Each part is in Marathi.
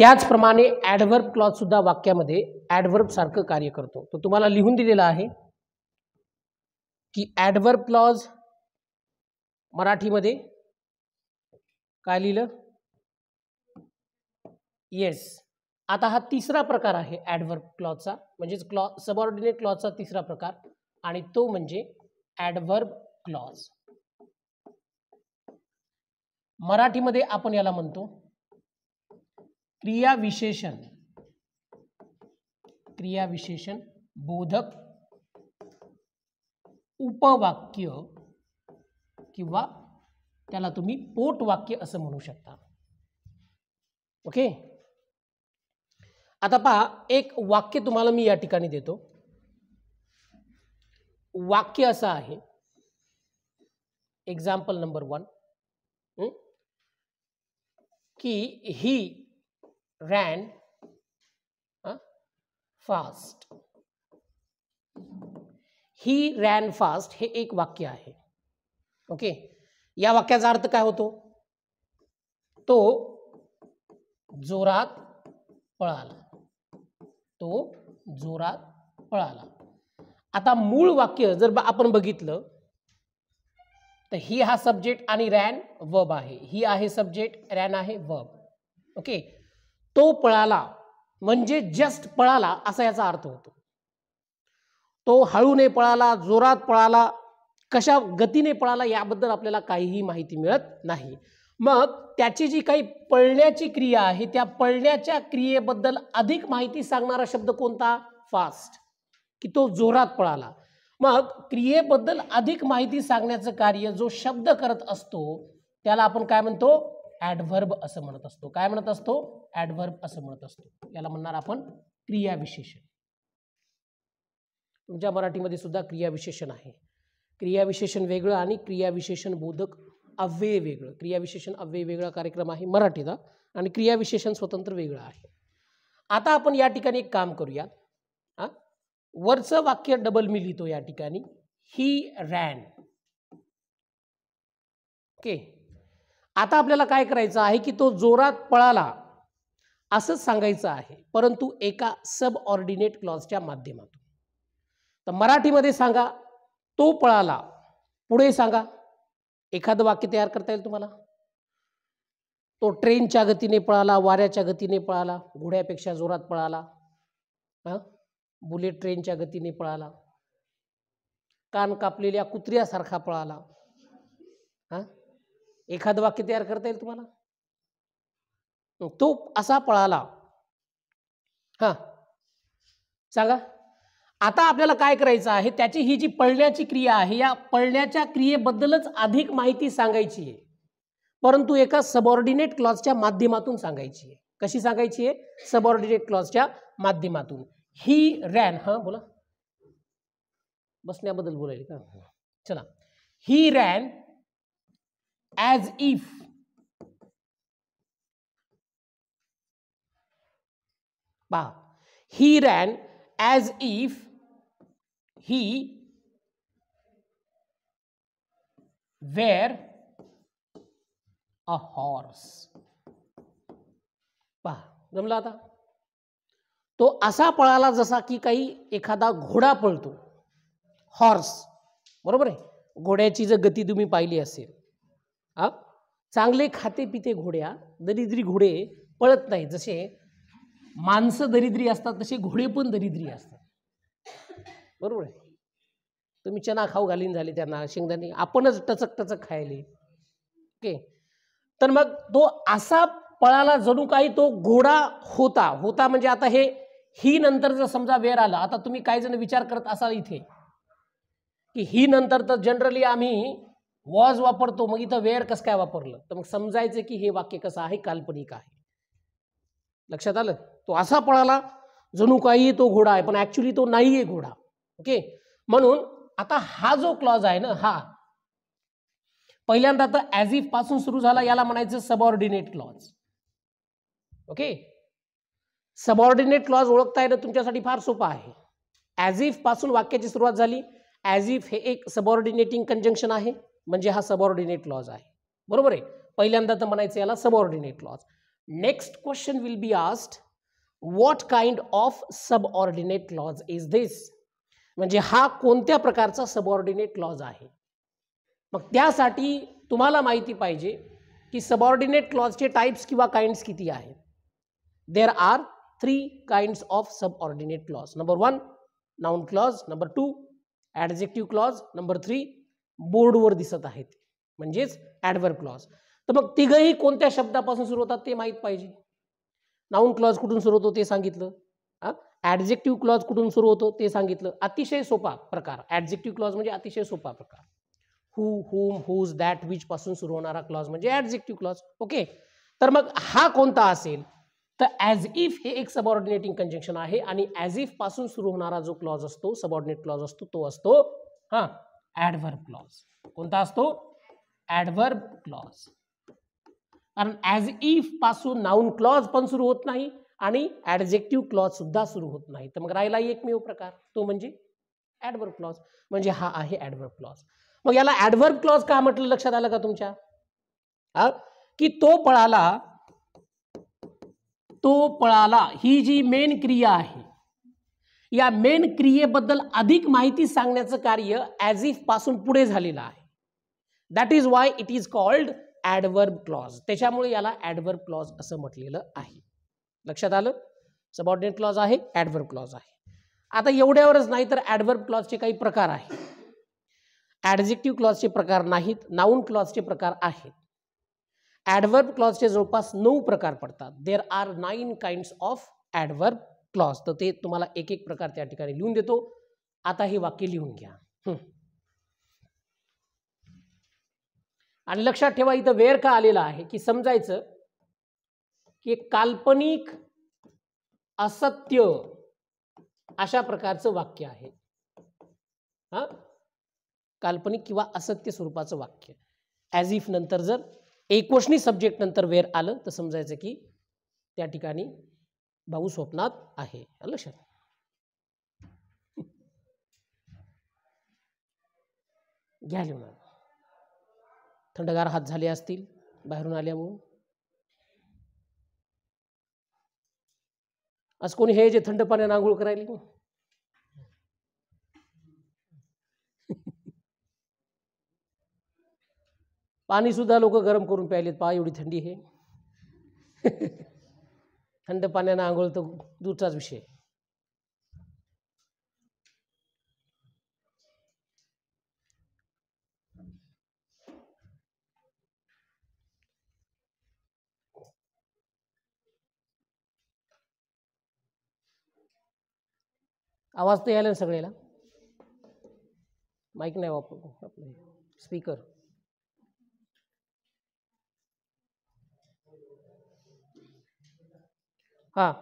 त्याचप्रमाणे ॲडव्हर्ब क्लॉज सुद्धा वाक्यामध्ये ॲडव्हर्ब सारखं कार्य करतो. तो तुम्हाला लिहून दिलेला आहे की ॲडव्हर्ब क्लॉज मराठीमध्ये काय लिहिलं? येस. आता हा तिसरा प्रकार आहे ॲडव्हर्ब क्लॉजचा, म्हणजेच सबऑर्डिनेट क्लॉजचा तिसरा प्रकार, आणि तो म्हणजे ॲडव्हर्ब क्लॉज. मराठीमध्ये आपण याला म्हणतो क्रियाविशेषण. क्रियाविशेषण बोधक उपवाक्य किंवा त्याला तुम्ही पोटवाक्य असं म्हणू शकता. ओके. आता पहा, एक वाक्य तुम्हाला मी या ठिकाणी देतो. वाक्य असं आहे, एक्झाम्पल नंबर 1, की ही रॅन फास्ट. ही रॅन फास्ट हे एक वाक्य आहे. ओके. या वाक्याचा अर्थ काय होतो? तो जोरात पळाला. तो जोरात पळाला. आता मूळ वाक्य जर आपण बघितलं तर ही हा सब्जेक्ट आणि रॅन वर्ब आहे. ही आहे सब्जेक्ट, रॅन आहे वर्ब. ओके. तो पळाला म्हणजे जस्ट पळाला असा याचा अर्थ होतो. तो हळूने पळाला, जोरात पळाला, कशा गतीने पळाला याबद्दल आपल्याला काहीही माहिती मिळत नाही. मग त्याची जी काही पळण्याची क्रिया आहे त्या पळण्याच्या क्रियेबद्दल अधिक माहिती सांगणारा शब्द कोणता? फास्ट. की तो जोरात पळाला. मग क्रियेबद्दल अधिक माहिती सांगण्याचं कार्य जो शब्द करत असतो त्याला आपण काय म्हणतो? ॲडव्हर्ब असं म्हणत असतो. काय म्हणत असतो? ॲडव्हर्ब असं म्हणत असतो. याला म्हणणार आपण क्रियाविशेषण. तुमच्या मराठीमध्ये सुद्धा क्रियाविशेषण आहे. क्रियाविशेषण वेगळं आणि क्रियाविशेषण बोधक अव्यय वेगळं. क्रियाविशेषण अव्यय वेगळा कार्यक्रम आहे मराठीचा आणि क्रियाविशेषण स्वतंत्र वेगळं आहे. आता आपण या ठिकाणी एक काम करूया. वरचं वाक्य डबल मी लिहितो या ठिकाणी, ही रॅन. ओके. आता आपल्याला काय करायचं आहे की तो जोरात पळाला असंच सांगायचं आहे, परंतु एका सब ऑर्डिनेट क्लॉजच्या माध्यमातून. तर मराठीमध्ये सांगा तो पळाला, पुढे सांगा. एखादं वाक्य तयार करता येईल तुम्हाला. तो ट्रेनच्या गतीने पळाला, वाऱ्याच्या गतीने पळाला, घोड्यापेक्षा जोरात पळाला, बुलेट ट्रेनच्या गतीने पळाला, कान कापलेल्या कुत्र्यासारखा पळाला. एखादं वाक्य तयार करता येईल तुम्हाला. तो असा पळाला. सांगा. आता आपल्याला काय करायचं आहे, त्याची ही जी पळण्याची क्रिया आहे या पळण्याच्या क्रियेबद्दलच अधिक माहिती सांगायची आहे, परंतु एका सबऑर्डिनेट क्लॉजच्या माध्यमातून सांगायची आहे. कशी सांगायची आहे? सबऑर्डिनेट क्लॉजच्या माध्यमातून. He ran. बोला. बसण्याबद्दल बोलायला का? चला. He ran as if. पहा. He ran as if he were a horse. पहा, जमलं आता. तो असा पळाला जसा की काही एखादा घोडा पळतो. हॉर्स. बरोबर आहे. घोड्याची जर गती तुम्ही पाहिली असेल, चांगले खाते पिते घोड्या, दरिद्री घोडे पळत नाही. जसे माणसं दरिद्री असतात तसे घोडे पण दरिद्री असतात. बरोबर आहे. तुम्ही चना खाऊ घालीन झाले त्यांना, शेंगदाणे आपणच टचक टचक खायले. ओके. तर मग तो असा पळाला जणू काही तो घोडा होता म्हणजे आता हे ही नंतर जर समजा वेर आला, आता तुम्ही काही जण विचार करत असाल इथे की ही नंतर तर जनरली आम्ही वॉज वापरतो, मग इथं वेअर कसं काय वापरलं? तर मग समजायचं की हे वाक्य कसं आहे? काल्पनिक आहे. लक्षात आलं? तो असा पळाला जणू काही तो घोडा आहे, पण ऍक्च्युली तो नाहीये घोडा. ओके. म्हणून आता हा जो क्लॉज आहे ना, हा पहिल्यांदा तर ॲज इफ पासून सुरू झाला, याला म्हणायचं subordinate clause. Okay. Subordinate clause ओळखता येणं तुमच्यासाठी फार सोपं आहे. ॲज इफ पासून वाक्याची सुरुवात झाली. ॲज इफ हे एक सबऑर्डिनेटिंग कंजंक्शन आहे, म्हणजे हा सबऑर्डिनेट क्लॉज आहे. बरोबर आहे. पहिल्यांदा तर म्हणायचं याला subordinate clause. Next question will be asked, what kind of subordinate clause is this? म्हणजे हा कोणत्या प्रकारचा सबऑर्डिनेट क्लॉज आहे? मग त्यासाठी तुम्हाला माहिती पाहिजे की सबऑर्डिनेट क्लॉजचे टाइप्स किंवा काइंड्स किती आहेत. There are 3 kinds of subordinate clause. Number 1 noun clause, number 2 adjective clause, number 3 बोर्डवर दिसत आहेत म्हणजेच ॲडव्हर्ब क्लॉज. तर मग तिघही कोणत्या शब्दापासून सुरू होतात ते माहीत पाहिजे. नाउन क्लॉज कुठून सुरू होतो ते सांगितलं, ॲडजेक्टिव्ह क्लॉज कुठून सुरू होतो ते सांगितलं. अतिशय सोपा प्रकार ॲडजेक्टिव्ह क्लॉज म्हणजे अतिशय सोपा प्रकार. हू, हुम, हुज, दॅट, विच पासून सुरू होणारा क्लॉज म्हणजे ॲडजेक्टिव्ह क्लॉज. ओके, तर मग हा कोणता असेल तर ॲज इफ हे एक सबऑर्डिनेटिंग कंजंक्शन आहे आणि ॲज इफ पासून सुरू होणारा जो क्लॉज असतो सबऑर्डिनेट क्लॉज असतो तो असतो ॲडव्हर्ब क्लॉज. कोणता असतो? Adverb clause. कारण ॲज इफ पासून नाउन क्लॉज पण सुरू होत नाही आणि ॲडजेक्टिव्ह क्लॉज सुद्धा सुरू होत नाही. तर मग राहिला एकमेव प्रकार तो म्हणजे ॲडव्हर्ब क्लॉज. म्हणजे हा आहे ॲडव्हर्ब क्लॉज. मग याला ॲडव्हर्ब क्लॉज का म्हटलं लक्षात आलं का तुमच्या? की तो पळाला ही जी मेन क्रिया आहे या मेन क्रियेबद्दल अधिक माहिती सांगण्याचं कार्य ॲज इफ पासून पुढे झालेलं आहे. That is why it is called adverb clause. त्याच्यामुळे याला ॲडव्हर्ब क्लॉज असं म्हटलेलं आहे. लक्षात आलं? सबऑर्डिनेट क्लॉज आहे, ॲडव्हर्ब क्लॉज आहे. आता एवढ्यावरच नाही तर ॲडव्हर्ब क्लॉजचे काही प्रकार आहेत. ॲडजेक्टिव्ह क्लॉजचे प्रकार नाहीत, नाउन क्लॉजचे प्रकार आहेत. ॲडव्हर्ब क्लॉजचे जवळपास 9 प्रकार पडतात. There are 9 kinds of adverb clause. तर ते तुम्हाला एक एक प्रकार त्या ठिकाणी लिहून देतो. आता हे वाक्य लिहून घ्या. आणि लक्षात ठेवा इथं वेर का आलेला आहे की समजायचं की काल्पनिक असत्य अशा प्रकारचं वाक्य आहे. काल्पनिक किंवा असत्य स्वरूपाचं वाक्य. ॲज इफ नंतर जर एकवचनी सब्जेक्ट नंतर वेर आलं तर समजायचं की त्या ठिकाणी भाऊ स्वप्नात आहे. लक्षात घ्या लिहून. थंडगार हात झाले असतील बाहेरून आल्यामुळे. आज कोणी हे जे थंड पाण्याने आंघोळ करायला पाणी सुद्धा लोक गरम करून प्यायलेत. पहा एवढी थंडी आहे. थंड पाण्याने आंघोळ तर दूरचाच विषय. आवाज तर यायला सगळ्याला. माईक नाही वापर आपलं स्पीकर. हा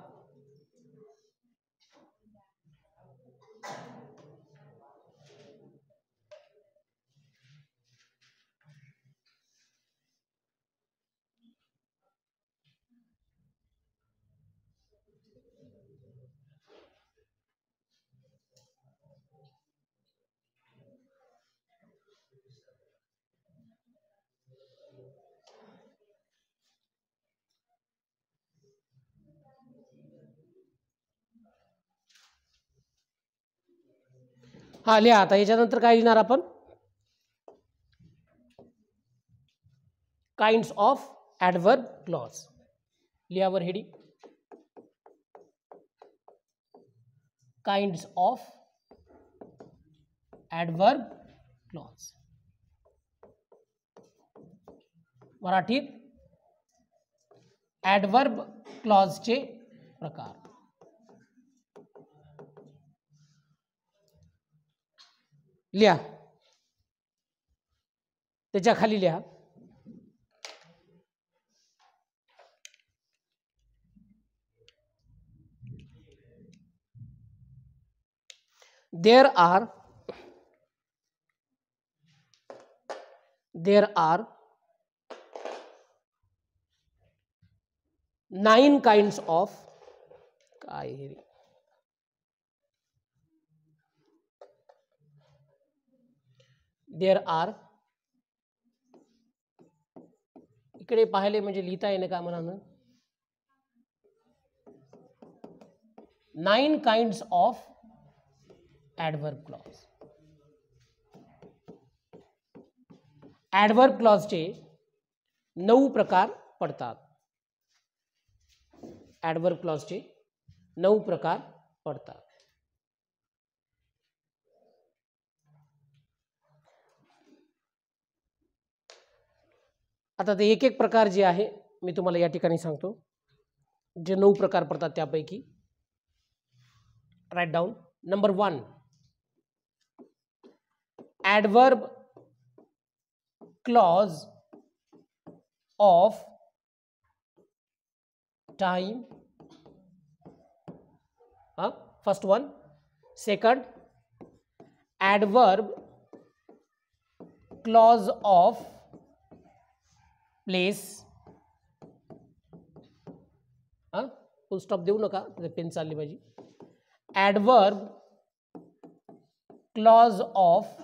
हा लिहा. आता याच्यानंतर काय लिहिणार आपण? Kinds of adverb clause. लिहावर हेडी. Kinds of adverb clause. मराठीत ॲडव्हर्ब क्लॉजचे प्रकार. लिहा. त्याच्या खाली लिहा there are 9 kinds of there are. इकडे पाहिले म्हणजे लिहिता येणं का म्हणा. 9 kinds of adverb clause. Adverb क्लॉजचे 9 प्रकार पडतात. ॲडव्हर्ब क्लॉजचे 9 प्रकार पडतात. आता ते एक एक प्रकार जे आहे मी तुम्हाला या ठिकाणी सांगतो. जे 9 प्रकार पडतात त्यापैकी write down. Number 1, adverb clause of time. First one. Second, adverb clause of place. Full stop देऊ नका, पेन चालली माझी. Adverb clause of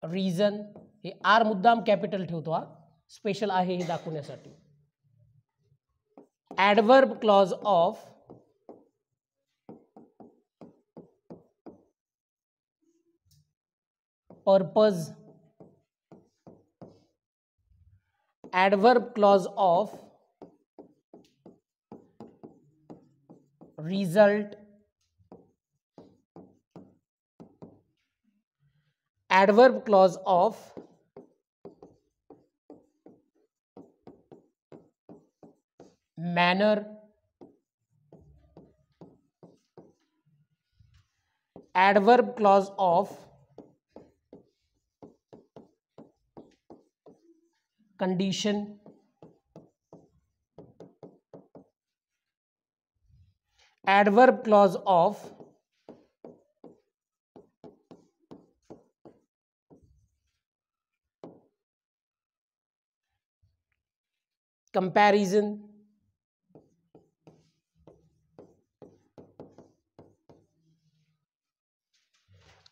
reason. हे आर मुद्दाम कॅपिटल ठेवतो, हा स्पेशल आहे हे दाखवण्यासाठी. Adverb clause of purpose. Adverb clause of result. Adverb clause of manner. Adverb clause of condition. Adverb clause of comparison.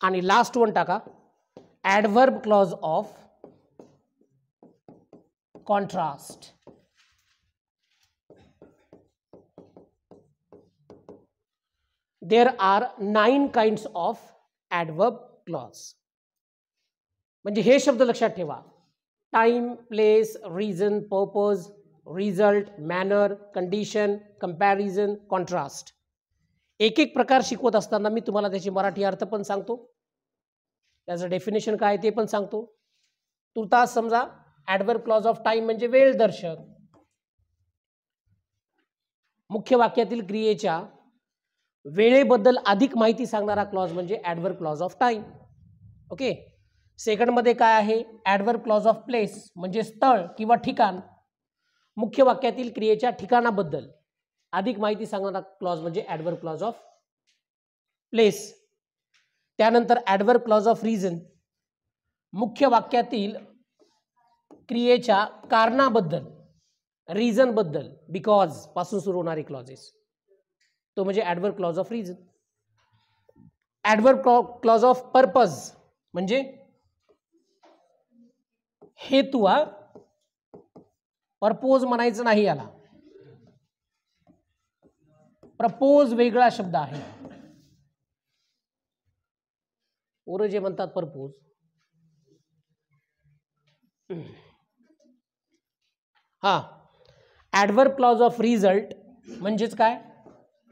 आणि लास्ट वन टाका, adverb clause of contrast. There are 9 kinds of adverb clause. म्हणजे हे शब्द लक्षात ठेवा. Time, place, reason, purpose, result, manner, condition, comparison, contrast. एक एक प्रकार शिकवत असताना मी तुम्हाला त्याचे मराठी अर्थ पण सांगतो, त्याचं डेफिनेशन काय ते पण सांगतो. तुर्तास समजा ॲडव्हर्ब क्लॉज ऑफ टाइम म्हणजे वेळ दर्शक. मुख्य वाक्यातील क्रियेच्या वेळेबद्दल अधिक माहिती सांगणारा क्लॉज म्हणजे adverb clause of time. Okay. Second मध्ये काय आहे, ॲडव्हर्ब क्लॉज ऑफ प्लेस म्हणजे स्थळ किंवा ठिकाण. मुख्य वाक्यातील क्रियेच्या ठिकाणाबद्दल अधिक माहिती सांगणारा क्लॉज म्हणजे ॲडव्हर्ब क्लॉज ऑफ प्लेस. त्यानंतर ॲडव्हर्ब क्लॉज ऑफ रिझन, मुख्य वाक्यातील क्रियेच्या कारणाबद्दल, रिझन बद्दल, बिकॉज पासून सुरू होणारे क्लॉजेस, तो म्हणजे adverb clause of reason. Adverb clause of purpose म्हणजे हेतू. पर्पोज म्हणायचं नाही याला, प्रपोज वेगळा शब्द आहे. पोरं जे म्हणतात पर्पोज. हा, ॲडव्हर्ब क्लॉज ऑफ रिझल्ट म्हणजेच काय,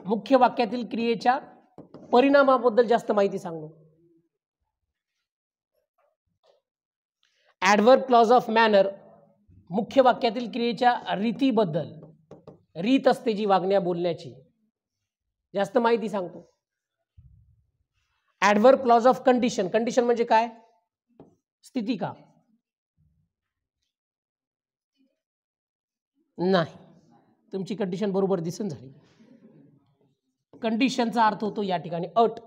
मुख्य वाक्यातील क्रियेच्या परिणामाबद्दल जास्त माहिती सांगणं. ॲडव्हर्ब क्लॉज ऑफ मॅनर, मुख्य वाक्यातील क्रियेच्या रीतीबद्दल, रीत असते जी वागण्या बोलण्याची, जास्त माहिती सांगतो. Adverb clause of condition, condition म्हणजे काय, स्थिती का नाही, तुमची कंडिशन बरोबर दिसून झाली. कंडिशनचा अर्थ होतो या ठिकाणी अट.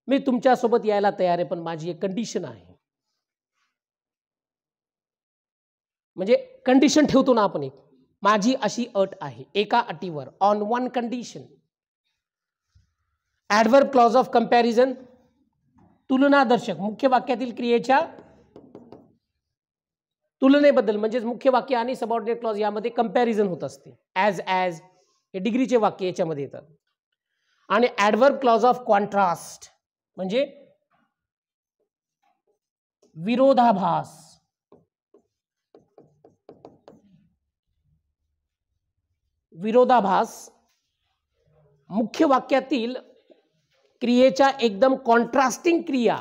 मी तुमच्यासोबत यायला तयार आहे पण माझी एक कंडिशन आहे. म्हणजे कंडिशन ठेवतो ना आपण, एक माझी अशी अट आहे, एका अटीवर, on one condition. Adverb clause of comparison, तुलनादर्शक, मुख्य वाक्यातील क्रियेच्या तुलनेबद्दल, म्हणजेच मुख्य वाक्य आणि सबऑर्डिनेट क्लॉज यामध्ये कंपॅरिझन होत असते. ॲज हे डिग्रीचे वाक्य याच्यामध्ये येतात. आणि ॲडव्हर्ब क्लॉज ऑफ कॉन्ट्रास्ट म्हणजे विरोधाभास. विरोधाभास मुख्य वाक्यातील क्रियेच्या एकदम कॉन्ट्रास्टिंग क्रिया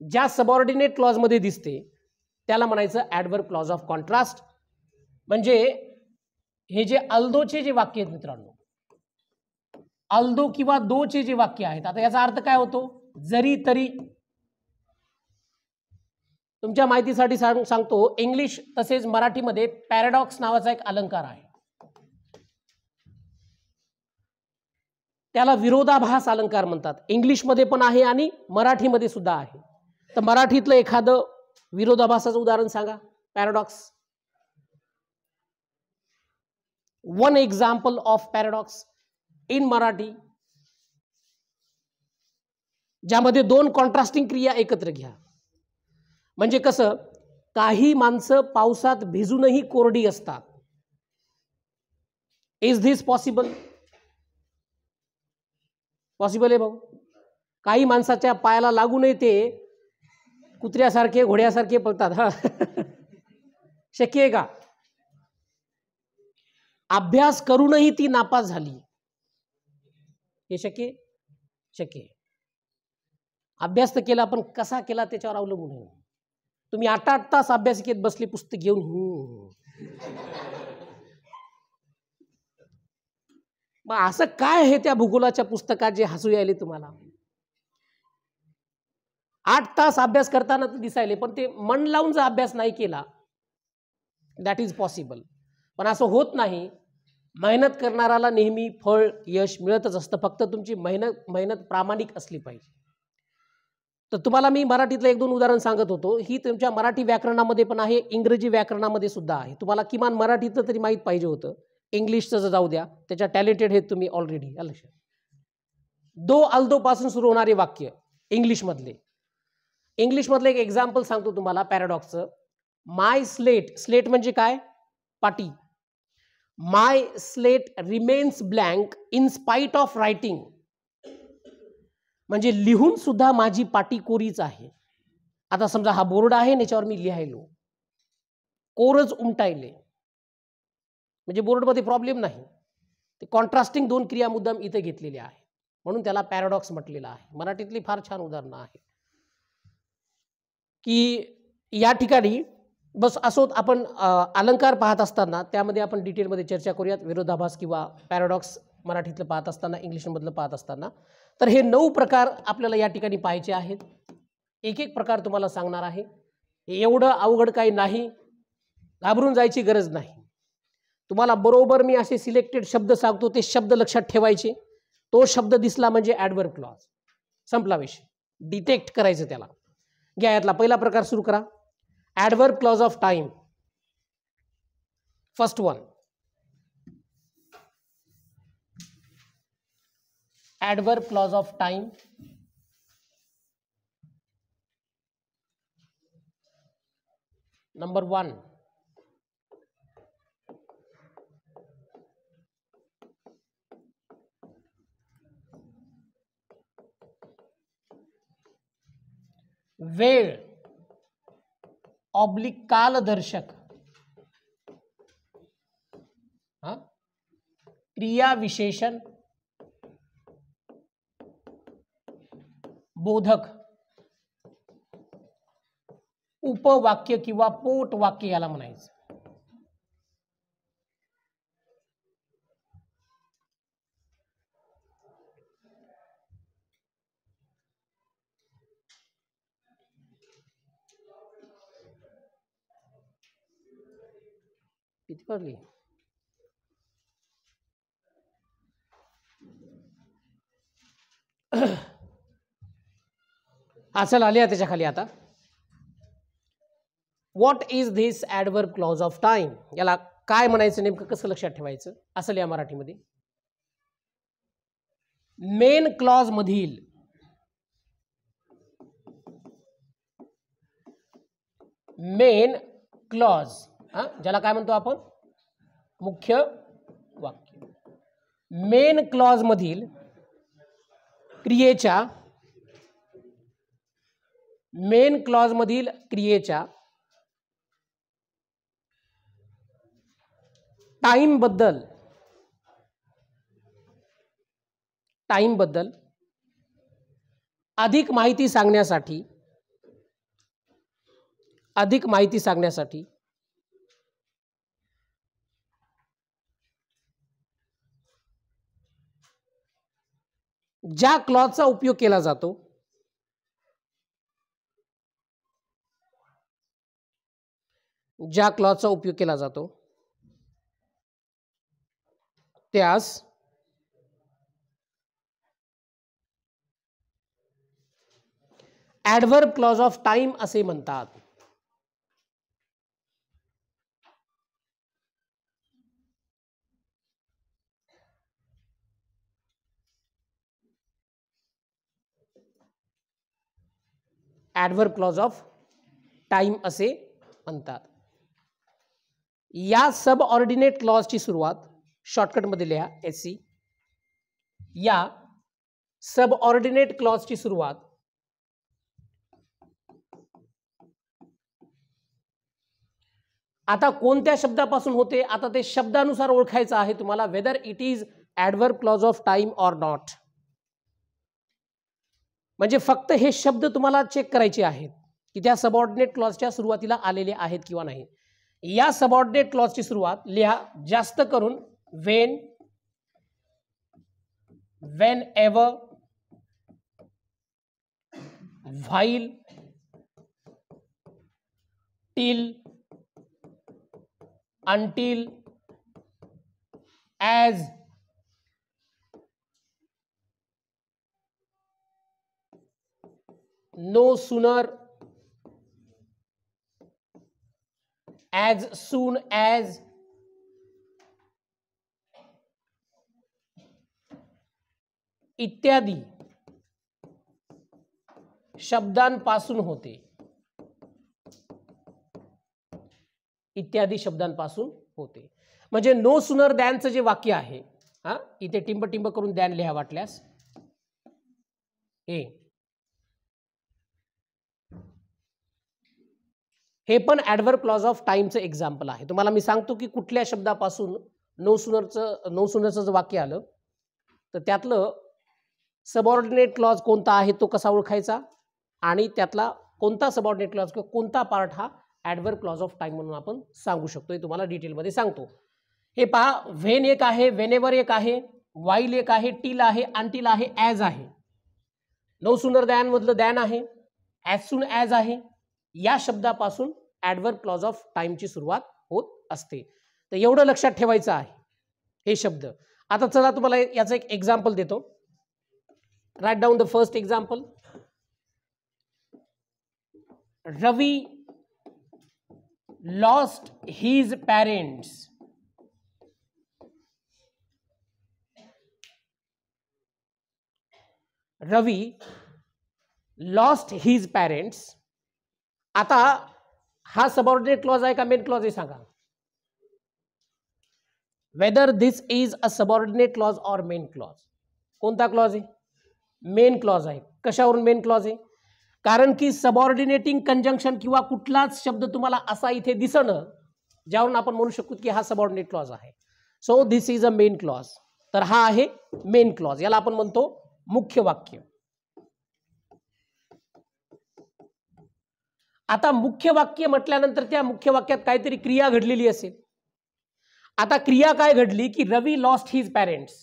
ज्या सबऑर्डिनेट क्लॉज मध्ये दिसते त्याला म्हणायचं ॲडव्हर्ब क्लॉज ऑफ कॉन्ट्रास्ट. म्हणजे हे जे अल्दोचे जे वाक्य आहेत मित्रांनो, अल्दो किंवा दोचे जे वाक्य आहेत, आता याचा अर्थ काय होतो? जरी तरी. तुमच्या माहितीसाठी सांगतो, इंग्लिश तसेच मराठीमध्ये पॅराडॉक्स नावाचा एक अलंकार आहे. त्याला विरोधाभास अलंकार म्हणतात. इंग्लिशमध्ये पण आहे आणि मराठीमध्ये सुद्धा आहे. तर मराठीतलं एखादं विरोधाभासाचं उदाहरण सांगा. Paradox. One example of paradox in Marathi, ज्यामध्ये दोन कॉन्ट्रास्टिंग क्रिया एकत्र घ्या. म्हणजे कसं, काही माणसं पावसात भिजूनही कोरडी असतात. Is this possible? पॉसिबल आहे भाऊ. काही माणसाच्या पायाला लागूनही ते कुत्र्यासारखे घोड्यासारखे पळतात. हा शक्य आहे का? अभ्यास करूनही ती नापास झाली, हे शक्य आहे? शक्य आहे. अभ्यास तर केला, पण कसा केला त्याच्यावर अवलंबून आहे. तुम्ही 8-8 तास अभ्यासिकेत बसले पुस्तक घेऊन, मग असं काय आहे त्या भूगोलाच्या पुस्तकात जे हसू यायले तुम्हाला? 8 तास अभ्यास करताना तर दिसायले, पण ते मन लावून जर अभ्यास नाही केला, दॅट इज पॉसिबल. पण असं होत नाही. मेहनत करणाराला नेहमी फळ यश मिळतच असतं. फक्त तुमची मेहनत प्रामाणिक असली पाहिजे. तर तुम्हाला मी मराठीतलं 1-2 उदाहरण सांगत होतो. ही तुमच्या मराठी व्याकरणामध्ये पण आहे, इंग्रजी व्याकरणामध्ये सुद्धा आहे. तुम्हाला किमान मराठीतलं तरी माहीत पाहिजे होतं. इंग्लिशचं जाऊ द्या, त्याच्या टॅलेंटेड आहेत तुम्ही ऑलरेडी. लक्षात. दो अल्दो पासून सुरू होणारे वाक्य इंग्लिशमधले एक एक्झाम्पल सांगतो तुम्हाला पॅराडॉक्सचं. माय स्लेट. स्लेट म्हणजे काय? पाटी. My slate remains blank in spite of writing. म्हणजे लिहून सुद्धा माझी पाटी कोरीच आहे. आता समजा हा बोर्ड आहे, याच्यावर मी लिहायलो, कोरच उमटायले, म्हणजे बोर्डमध्ये प्रॉब्लेम नाही. ते कॉन्ट्रास्टिंग 2 क्रिया मुद्दाम इथे घेतलेल्या आहे, म्हणून त्याला पॅराडॉक्स म्हटलेलं आहे. मराठीतली फार छान उदाहरणं आहे की या ठिकाणी बस असोत. आपण अलंकार पाहत असताना त्यामध्ये आपण डिटेलमध्ये चर्चा करूयात. विरोधाभास किंवा पॅराडॉक्स मराठीतलं पाहत असताना, इंग्लिशमधलं पाहत असताना. तर हे 9 प्रकार आपल्याला या ठिकाणी पाहायचे आहेत. एक प्रकार तुम्हाला सांगणार आहे. एवढं अवघड काही नाही, घाबरून जायची गरज नाही. तुम्हाला बरोबर मी असे सिलेक्टेड शब्द सांगतो, ते शब्द लक्षात ठेवायचे. तो शब्द दिसला म्हणजे ॲडव्हर्ब क्लॉज, संपला विषय. डिटेक्ट करायचं त्याला. घ्या यातला पहिला प्रकार सुरू करा. Adverb clause of time. First one, adverb clause of time. Number 1, वेळ ऑब्लिक कालदर्शक. क्रिया विशेषण बोधक. उपवाक्य किंवा पोट वाक्य याला म्हणायचं. किती पडली? असेल आली त्याच्या खाली. आता what is this adverb clause of time? याला काय म्हणायचं, नेमकं कसं लक्षात ठेवायचं? असेल या मराठीमध्ये. मेन क्लॉज मधील मेन क्लॉज, ज्याला काय म्हणतो आपण? मुख्य वाक्य. मेन क्लॉज मधील क्रियेच्या टाइम बद्दल अधिक माहिती सांगण्यासाठी ज्या क्लॉजचा उपयोग केला जातो त्यास ॲडव्हर्ब क्लॉज ऑफ टाइम असे म्हणतात. ॲडव्हर्ब क्लॉज ऑफ टाइम असे म्हणतात. या सब ऑर्डिनेट क्लॉजची सुरुवात शॉर्टकटमध्ये लिहा SC. या सब ऑर्डिनेट क्लॉजची सुरुवात आता कोणत्या शब्दापासून होते, आता ते शब्दानुसार ओळखायचं आहे तुम्हाला, whether it is adverb clause of time or not. म्हणजे फक्त हे शब्द तुम्हाला चेक करायचे आहेत की त्या सबऑर्डिनेट क्लॉजच्या सुरुवातीला आलेले आहेत किंवा नाही. या सबऑर्डिनेट क्लॉजची सुरुवात लिहा जास्त करून Wien, Wien ever, while, till, until, as, no sooner, as soon as, इत्यादी शब्दांपासून होते. म्हणजे नो सुनर दॅनचं जे वाक्य आहे, इथे टिंब टिंब करून दॅन लिहा वाटल्यास. हे पण ॲडव्हर्ब क्लॉज ऑफ टाइमचं एक्झाम्पल आहे. तुम्हाला मी सांगतो की कुठल्या शब्दापासून नो सुनरचं जर वाक्य आलं तर त्यातलं सबऑर्डिनेट क्लॉज कोणता आहे तो कसा ओळखायचा, आणि त्यातला कोणता सबऑर्डिनेट क्लॉज किंवा कोणता पार्ट हा ॲडव्हर्ब क्लॉज ऑफ टाइम म्हणून आपण सांगू शकतो. हे तुम्हाला डिटेलमध्ये सांगतो. हे पहा, व्हेन एक आहे, वेनेवर एक आहे, वाईल एक आहे, टिल आहे, अंटिल आहे, ॲज आहे. नो सुनर दॅन मधलं दॅन आहे, ॲज सून ॲज आहे. या शब्दापासून ॲडव्हर्ब क्लॉज ऑफ टाइमची सुरुवात होत असते. तर एवढं लक्षात ठेवायचं आहे हे शब्द. आता चला तुम्हाला याचं एक एक्झाम्पल देतो. Write down the first example. Ravi lost his parents. Ravi lost his parents. आता हा सबऑर्डिनेट क्लॉज आहे का मेन क्लॉज आहे सांगा. Whether this is a subordinate clause or main clause. कोणता क्लॉज आहे? मेन क्लॉज आहे. कशावरून मेन क्लॉज आहे? कारण की सबऑर्डिनेटिंग कंजंक्शन किंवा कुठलाच शब्द तुम्हाला असा इथे दिसणं ज्यावरून आपण म्हणू शकतो की हा सबऑर्डिनेट क्लॉज आहे. So this is a main clause. तर हा आहे मेन क्लॉज. याला आपण म्हणतो मुख्य वाक्य. आता मुख्य वाक्य म्हटल्यानंतर त्या मुख्य वाक्यात काहीतरी क्रिया घडलेली असेल. आता क्रिया काय घडली की रवी लॉस्ट हिज पॅरेंट्स,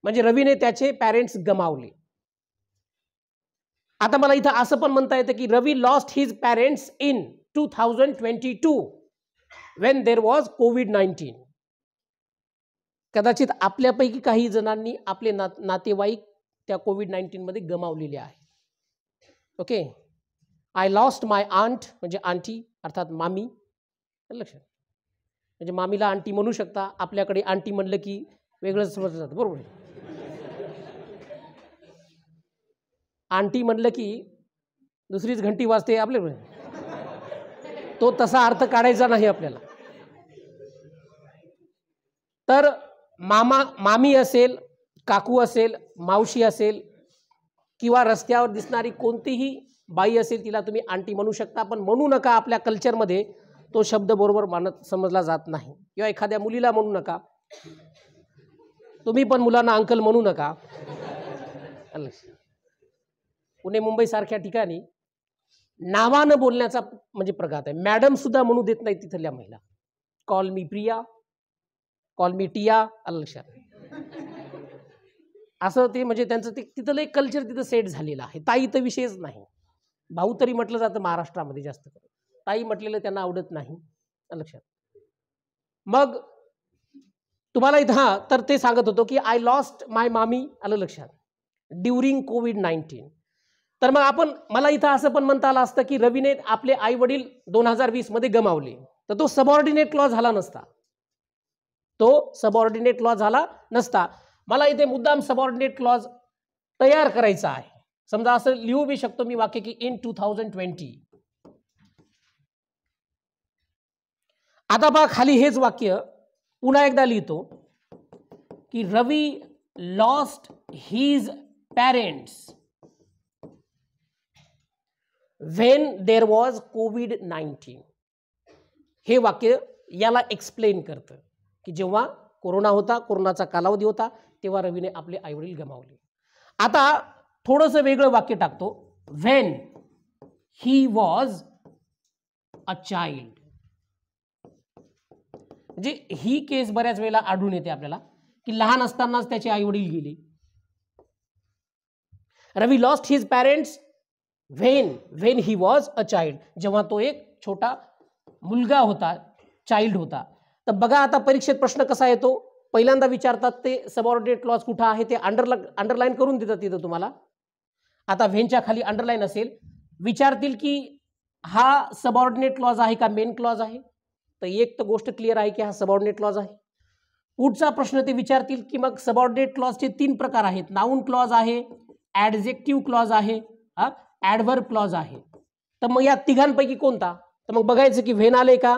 म्हणजे रवीने त्याचे पॅरेंट्स गमावले. आता मला इथं असं पण म्हणता येतं की Ravi lost his parents in 2022 when there was COVID-19. कदाचित आपल्यापैकी काही जणांनी आपले नातेवाईक त्या COVID-19 मध्ये गमावलेले आहे. Okay. I lost my aunt म्हणजे आंटी अर्थात मामी. लक्षात, म्हणजे मामीला आंटी म्हणू शकता. आपल्याकडे आंटी म्हणलं की वेगळंच समजलं जातं. बरोबर आहे. आंटी म्हणलं की दुसरीच घंटी वाजते आपल्याकडे. तो तसा अर्थ काढायचा नाही आपल्याला. तर मामी असेल, काकू असेल, मावशी असेल किंवा रस्त्यावर दिसणारी कोणतीही बाई असेल तिला तुम्ही आंटी म्हणू शकता, पण म्हणू नका. आपल्या कल्चरमध्ये तो शब्द बरोबर समजला जात नाही. किंवा एखाद्या मुलीला म्हणू नका. तुम्ही पण मुलांना अंकल म्हणू नका. पुणे मुंबई सारख्या ठिकाणी नावानं बोलण्याचा म्हणजे प्रघात आहे. मॅडम सुद्धा म्हणू देत नाही तिथल्या महिला. Call me Priya, call me Tia, असं ते म्हणजे त्यांचं ते तिथलं एक कल्चर तिथं सेट झालेलं आहे. ताई तर विषयच नाही. भाऊ तरी म्हटलं जातं महाराष्ट्रामध्ये जास्त करून. ताई म्हटलेलं त्यांना आवडत नाही. लक्षात. मग तुम्हाला इथं तर ते सांगत होतो की आय लॉस्ट माय मामी, आलं लक्षात, ड्युरिंग कोविड-19. तर मग मला इथं असं पण म्हणता आलं असतं की रवीने आपले आई वडील 2020 मध्ये गमावले, तर तो सबऑर्डिनेट क्लॉज झाला नसता. तो सबऑर्डिनेट क्लॉज झाला नसता. मला इथे मुद्दाम सबऑर्डिनेट क्लॉज तयार करायचा आहे. समजा असं लिहू बी शकतो मी वाक्य की इन 2020. आता पहा खाली हेच वाक्य पुन्हा एकदा लिहितो की Ravi lost his parents when there was कोविड-19. हे वाक्य याला एक्सप्लेन करतं की जेव्हा कोरोना होता, कोरोनाचा कालावधी होता, तेव्हा रवीने आपले आईवडील गमावले. आता थोडंसं वेगळं वाक्य टाकतो. When he was a child. म्हणजे ही केस बऱ्याच वेळेला आढळून येते आपल्याला की लहान असतानाच त्याचे आईवडील गेले. Ravi lost his parents when he was a child. जेव्हा तो एक छोटा मुलगा होता, चाइल्ड होता. तर बघा आता परीक्षेत प्रश्न कसा येतो. पहिल्यांदा विचारतात ते सबऑर्डिनेट क्लॉज कुठं आहे ते अंडरलाईन करून देतात तिथं तुम्हाला. आता व्हेनच्या खाली अंडरलाईन असेल. विचारतील की हा सबऑर्डिनेट क्लॉज आहे का मेन क्लॉज आहे, तर एक तर गोष्ट क्लिअर आहे की हा सबऑर्डिनेट क्लॉज आहे. पुढचा प्रश्न ते विचारतील की मग सबऑर्डिनेट क्लॉजचे 3 प्रकार आहेत. नाउन क्लॉज आहे, ऍडजेक्टिव्ह क्लॉज आहे, ऍडव्हर्ब क्लॉज आहे. तर मग या तिघांपैकी कोणता, तर मग बघायचं की व्हेन आले का,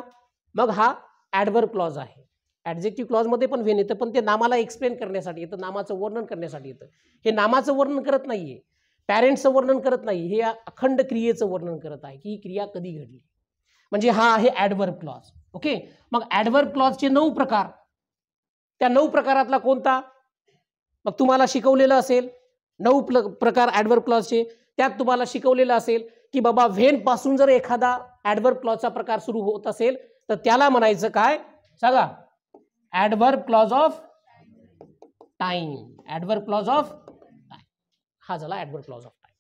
मग हा ऍडव्हर्ब क्लॉज आहे. ऍडजेक्टिव्ह क्लॉज मध्ये पण व्हेन येतं, पण ते नामाला एक्सप्लेन करण्यासाठी येतं, नामाचं वर्णन करण्यासाठी येतं. हे नामाचं वर्णन करत नाहीये, पॅरेंट्सचं वर्णन करत नाही, हे अखंड क्रियेचं वर्णन करत आहे की ही क्रिया कधी घडली. म्हणजे हा आहे ऍडव्हर्ब क्लॉज. ओके. मग ऍडव्हर्ब क्लॉजचे 9 प्रकार. त्या 9 प्रकारातला कोणता मग तुम्हाला शिकवलेलं असेल. 9 प्रकार ऍडव्हर्ब क्लॉजचे. त्यात तुम्हाला शिकवलेलं असेल की बाबा व्हेन पासून जर एखादा ऍडव्हर्ब क्लॉजचा प्रकार सुरू होत असेल तर त्याला म्हणायचं काय सांगा, adverb clause of time. Adverb clause of time हा झाला ऍडव्हर्ब क्लॉज ऑफ टाइम.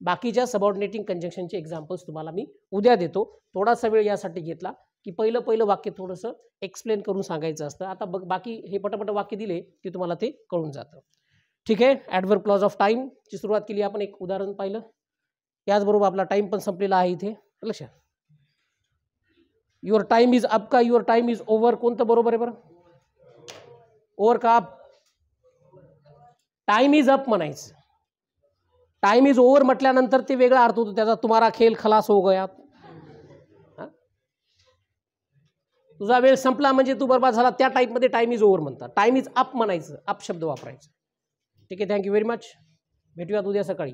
बाकीच्या सबऑर्डिनेटिंग कंजंक्शनचे एक्झाम्पल्स तुम्हाला मी उद्या देतो. थोडासा वेळ यासाठी घेतला की पहिलं वाक्य थोडंसं एक्सप्लेन करून सांगायचं असतं. आता बाकी हे पटापट वाक्य दिले की तुम्हाला ते कळून जातं. ठीक आहे. ऍडव्हर्ब क्लॉज ऑफ टाइम ची सुरुवात केली आपण, एक उदाहरण पाहिलं. याचबरोबर आपला टाइम पण संपलेला आहे इथे. लक्षात. युअर टाइम इज अप का युअर टाइम इज ओव्हर, कोणतं बरोबर आहे बरं? ओव्हर का अप? टाइम इज अप म्हणायचं. टाइम इज ओव्हर म्हटल्यानंतर ते वेगळा अर्थ होतो त्याचा. तुम्हारा खेल खलास हो गया. तुझा वेळ संपला म्हणजे तू बर्बाद झाला, त्या टाईपमध्ये टाइम इज ओव्हर म्हणतात. टाइम इज अप म्हणायचं, अप शब्द वापरायचा. ठीक आहे. Thank you very much. भेटूयात उद्या सकाळी.